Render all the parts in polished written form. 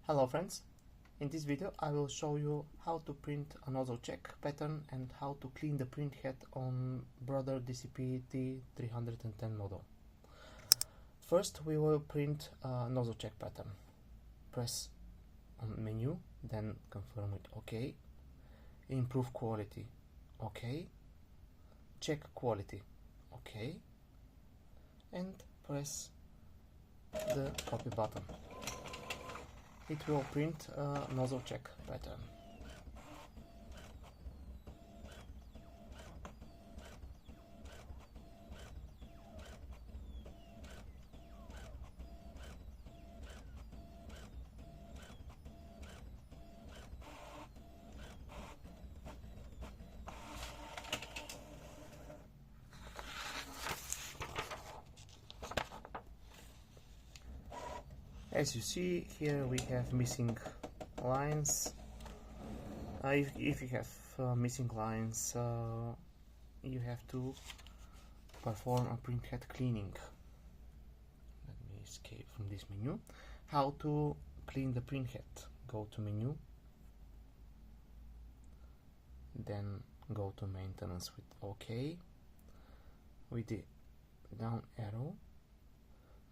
Hello friends, in this video I will show you how to print a nozzle check pattern and how to clean the print head on brother DCP-T310 model. First we will print a nozzle check pattern. Press on menu, then confirm with OK, improve quality, OK, check quality, OK, and press the copy button. It will print a nozzle check pattern. As you see here, we have missing lines. If you have missing lines, you have to perform a printhead cleaning. Let me escape from this menu. How to clean the printhead? Go to menu, then go to maintenance with OK. With the down arrow,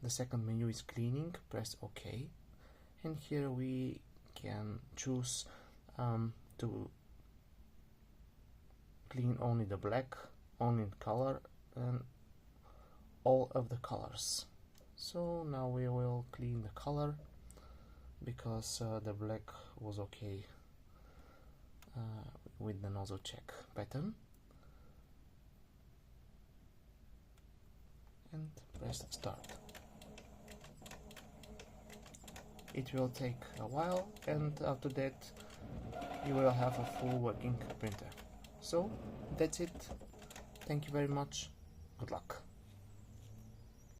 the second menu is cleaning, press OK, and here we can choose to clean only the black, only color, and all of the colors. So now we will clean the color because the black was okay with the nozzle check pattern, and press start. It will take a while, and after that you will have a full working printer. So that's it. Thank you very much. Good luck.